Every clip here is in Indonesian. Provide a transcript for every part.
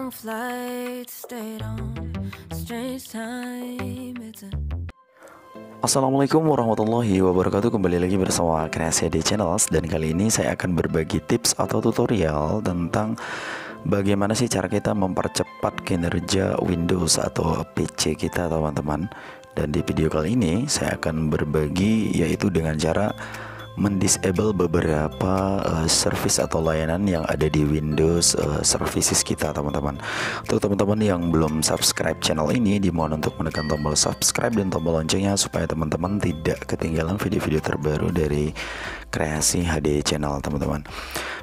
long flight, stayed on strange time. Assalamualaikum warahmatullahi wabarakatuh. Kembali lagi bersama Kreasi HD Channels. Dan kali ini saya akan berbagi tips atau tutorial tentang bagaimana sih cara kita mempercepat kinerja Windows atau PC kita, teman-teman. Dan di video kali ini saya akan berbagi yaitu dengan cara mendisable beberapa service atau layanan yang ada di Windows services kita, teman-teman. Untuk teman-teman yang belum subscribe channel ini, dimohon untuk menekan tombol subscribe dan tombol loncengnya supaya teman-teman tidak ketinggalan video-video terbaru dari Kreasi HD Channel, teman-teman.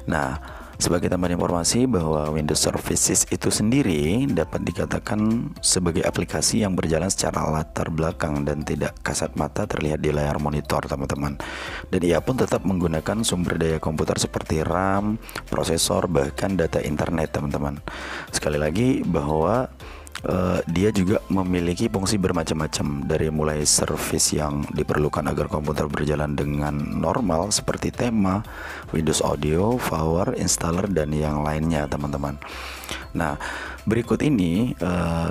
Nah, sebagai tambahan informasi bahwa Windows Services itu sendiri dapat dikatakan sebagai aplikasi yang berjalan secara latar belakang dan tidak kasat mata terlihat di layar monitor, teman-teman. Dan ia pun tetap menggunakan sumber daya komputer seperti RAM, prosesor, bahkan data internet, teman-teman. Sekali lagi bahwa dia juga memiliki fungsi bermacam-macam, dari mulai service yang diperlukan agar komputer berjalan dengan normal seperti tema, Windows Audio, Power, Installer, dan yang lainnya, teman-teman. Nah, berikut ini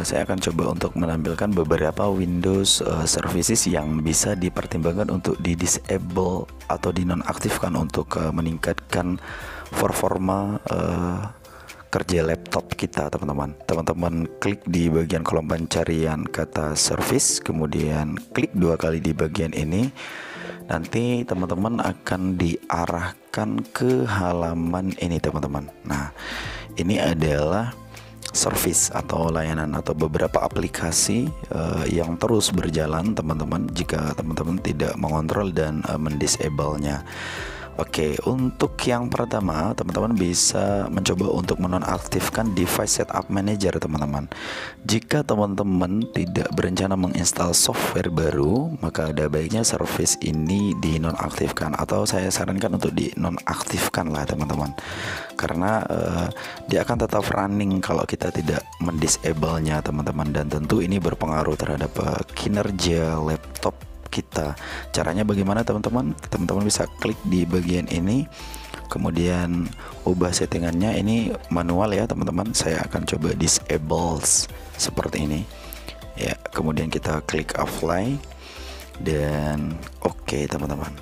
saya akan coba untuk menampilkan beberapa Windows services yang bisa dipertimbangkan untuk di disable atau dinonaktifkan untuk meningkatkan performa kerja laptop kita, teman-teman. Teman-teman klik di bagian kolom pencarian kata service, kemudian klik 2 kali di bagian ini. Nanti teman-teman akan diarahkan ke halaman ini, teman-teman. Nah, ini adalah service atau layanan atau beberapa aplikasi yang terus berjalan, teman-teman, jika teman-teman tidak mengontrol dan mendisable-nya. Oke, untuk yang pertama, teman-teman bisa mencoba untuk menonaktifkan device setup manager, teman-teman. Jika teman-teman tidak berencana menginstal software baru, maka ada baiknya service ini dinonaktifkan, atau saya sarankan untuk dinonaktifkan lah, teman-teman. Karena dia akan tetap running kalau kita tidak mendisable-nya, teman-teman, dan tentu ini berpengaruh terhadap kinerja laptop kita. Caranya bagaimana, teman-teman? Teman-teman bisa klik di bagian ini, kemudian ubah settingannya. Ini manual ya, teman-teman. Saya akan coba disable seperti ini ya. Kemudian kita klik apply dan oke, teman-teman.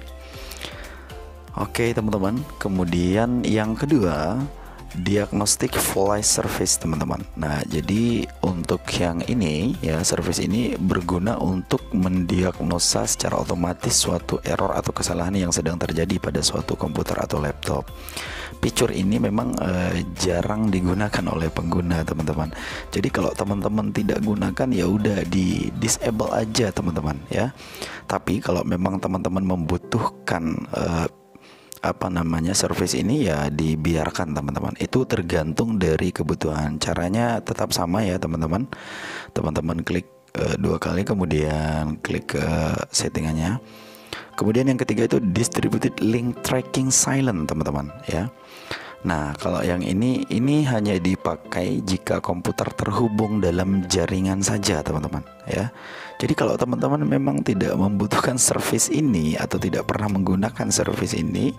Oke, teman-teman. Kemudian yang kedua, diagnostic flash service, teman-teman. Nah, jadi untuk yang ini ya, service ini berguna untuk mendiagnosa secara otomatis suatu error atau kesalahan yang sedang terjadi pada suatu komputer atau laptop. Fitur ini memang jarang digunakan oleh pengguna, teman-teman. Jadi kalau teman-teman tidak gunakan, ya udah di disable aja, teman-teman ya. Tapi kalau memang teman-teman membutuhkan service ini, ya dibiarkan, teman-teman. Itu tergantung dari kebutuhan. Caranya tetap sama ya, teman-teman. Teman-teman klik 2 kali, kemudian klik ke settingannya. Kemudian yang ketiga itu distributed link tracking silent, teman-teman ya. Nah, kalau yang ini hanya dipakai jika komputer terhubung dalam jaringan saja, teman-teman ya. Jadi kalau teman-teman memang tidak membutuhkan service ini atau tidak pernah menggunakan service ini,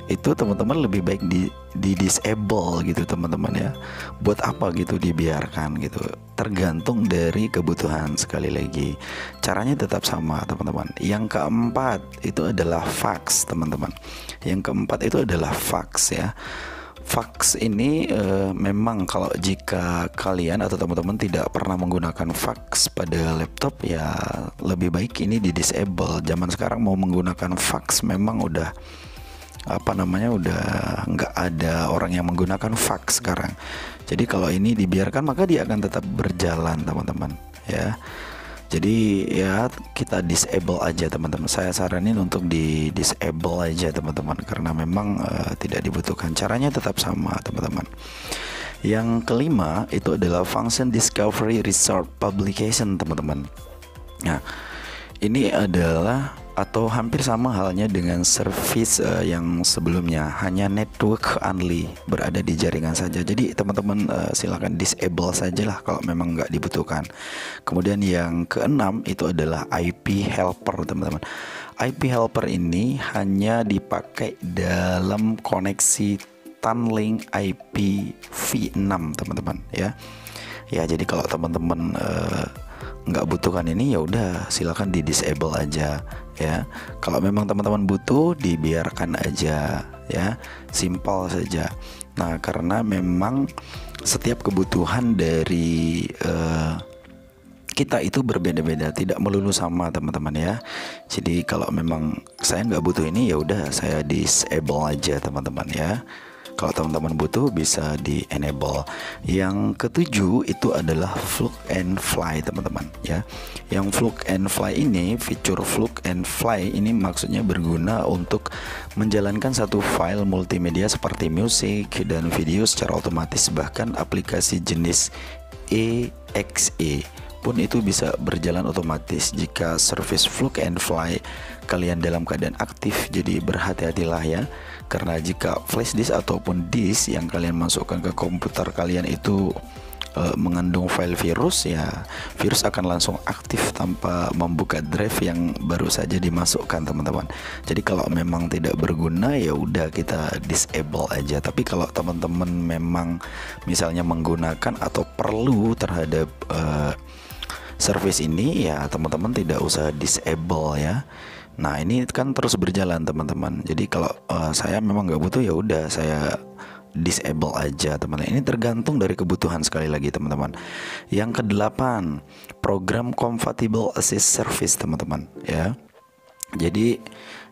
itu teman-teman lebih baik di disable gitu, teman-teman ya. Buat apa gitu dibiarkan gitu. Tergantung dari kebutuhan. Sekali lagi, caranya tetap sama, teman-teman. Yang keempat itu adalah fax, teman-teman. Yang keempat itu adalah fax ya. Fax ini memang kalau jika kalian atau teman-teman tidak pernah menggunakan fax pada laptop, ya lebih baik ini di disable. Zaman sekarang mau menggunakan fax memang udah udah nggak ada orang yang menggunakan fax sekarang. Jadi kalau ini dibiarkan, maka dia akan tetap berjalan, teman-teman ya. Jadi ya kita disable aja, teman-teman. Saya saranin untuk di disable aja, teman-teman, karena memang tidak dibutuhkan. Caranya tetap sama, teman-teman. Yang kelima itu adalah function discovery result publication, teman-teman. Nah, ini adalah atau hampir sama halnya dengan service yang sebelumnya, hanya network only, berada di jaringan saja. Jadi teman-teman silakan disable sajalah kalau memang nggak dibutuhkan. Kemudian yang keenam itu adalah IP helper, teman-teman. IP helper ini hanya dipakai dalam koneksi Tunlink IPv6 teman-teman ya. Ya jadi kalau teman-teman nggak butuhkan ini ya udah silakan di disable aja ya. Kalau memang teman-teman butuh dibiarkan aja ya, simpel saja. Nah karena memang setiap kebutuhan dari kita itu berbeda-beda, tidak melulu sama teman-teman ya. Jadi kalau memang saya nggak butuh ini ya udah saya disable aja teman-teman ya. Kalau teman-teman butuh bisa di enable. Yang ketujuh itu adalah Plug and Fly teman-teman ya. Yang Plug and Fly ini, fitur Plug and Fly ini maksudnya berguna untuk menjalankan satu file multimedia seperti musik dan video secara otomatis. Bahkan aplikasi jenis EXE pun itu bisa berjalan otomatis jika service Plug and Fly kalian dalam keadaan aktif. Jadi berhati-hatilah ya, karena jika flash disk ataupun disk yang kalian masukkan ke komputer kalian itu mengandung file virus, ya virus akan langsung aktif tanpa membuka drive yang baru saja dimasukkan teman-teman. Jadi kalau memang tidak berguna ya udah kita disable aja. Tapi kalau teman-teman memang misalnya menggunakan atau perlu terhadap service ini ya teman-teman tidak usah disable ya. Nah ini kan terus berjalan teman-teman. Jadi kalau saya memang nggak butuh ya udah saya disable aja teman-teman. Ini tergantung dari kebutuhan sekali lagi teman-teman. Yang kedelapan, program compatible assist service teman-teman ya. Jadi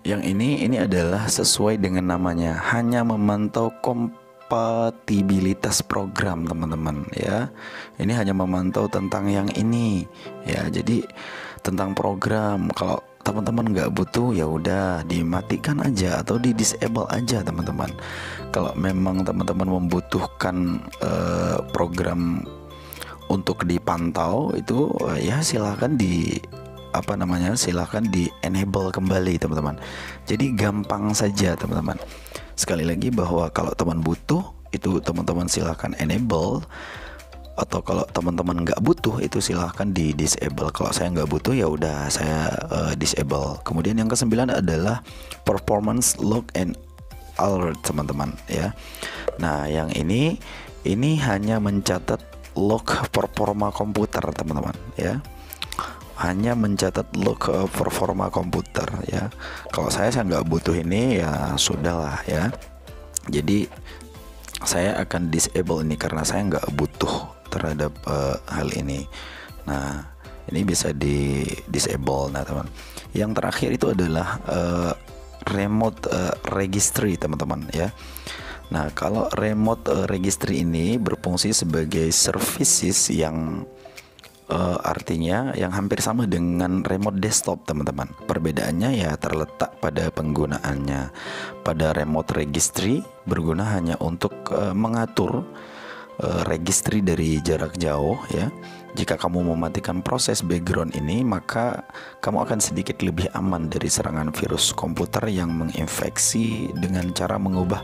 yang ini adalah sesuai dengan namanya, hanya memantau kompatibilitas program teman-teman ya. Ini hanya memantau tentang yang ini ya. Jadi tentang program, kalau teman-teman nggak butuh ya udah dimatikan aja atau di disable aja teman-teman. Kalau memang teman-teman membutuhkan program untuk dipantau itu ya silahkan silahkan di enable kembali teman-teman. Jadi gampang saja teman-teman. Sekali lagi bahwa kalau teman butuh itu teman-teman silahkan enable, atau kalau teman-teman nggak butuh itu silahkan di disable. Kalau saya nggak butuh ya udah saya disable. Kemudian yang kesembilan adalah performance log and alert teman-teman ya. Nah yang ini hanya mencatat log performa komputer teman-teman ya. Hanya mencatat log performa komputer ya. Kalau saya nggak butuh ini ya sudahlah ya. Jadi saya akan disable ini karena saya nggak butuh terhadap hal ini. Nah ini bisa di disable. Nah teman, yang terakhir itu adalah remote registry teman-teman ya. Nah kalau remote registry ini berfungsi sebagai services yang artinya yang hampir sama dengan remote desktop teman-teman. Perbedaannya ya terletak pada penggunaannya. Pada remote registry berguna hanya untuk mengatur registry dari jarak jauh ya. Jika kamu mematikan proses background ini, maka kamu akan sedikit lebih aman dari serangan virus komputer yang menginfeksi dengan cara mengubah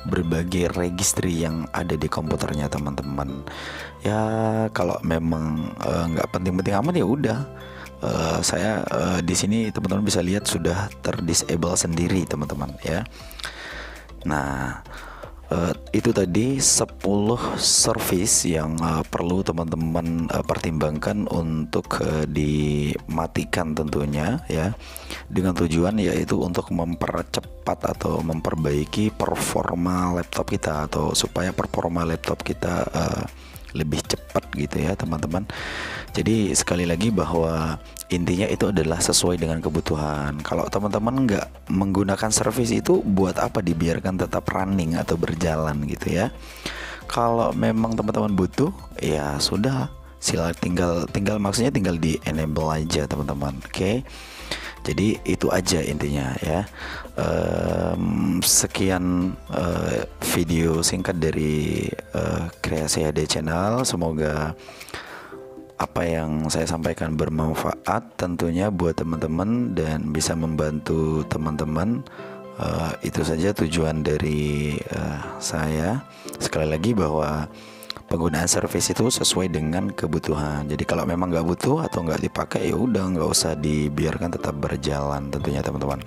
berbagai registry yang ada di komputernya teman-teman. Ya kalau memang nggak penting-penting amat ya udah. Saya di sini teman-teman bisa lihat sudah terdisable sendiri teman-teman ya. Nah itu tadi 10 service yang perlu teman-teman pertimbangkan untuk dimatikan tentunya ya, dengan tujuan yaitu untuk mempercepat atau memperbaiki performa laptop kita, atau supaya performa laptop kita lebih cepat gitu ya teman-teman. Jadi sekali lagi bahwa intinya itu adalah sesuai dengan kebutuhan. Kalau teman-teman nggak menggunakan service itu, buat apa dibiarkan tetap running atau berjalan gitu ya. Kalau memang teman-teman butuh ya sudah, tinggal maksudnya tinggal di enable aja teman-teman. Oke. Jadi itu aja intinya ya. Sekian video singkat dari Kreasi HD Channel. Semoga apa yang saya sampaikan bermanfaat tentunya buat teman-teman dan bisa membantu teman-teman. Itu saja tujuan dari saya. Sekali lagi bahwa penggunaan service itu sesuai dengan kebutuhan. Jadi kalau memang nggak butuh atau nggak dipakai, ya udah nggak usah dibiarkan, tetap berjalan tentunya teman-teman.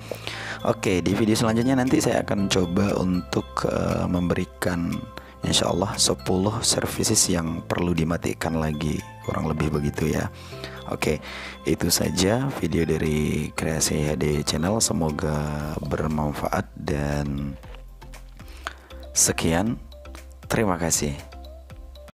Oke, di video selanjutnya nanti saya akan coba untuk memberikan insya Allah 10 services yang perlu dimatikan lagi, kurang lebih begitu ya. Oke, itu saja video dari Kreasi HD Channel. Semoga bermanfaat dan sekian. Terima kasih.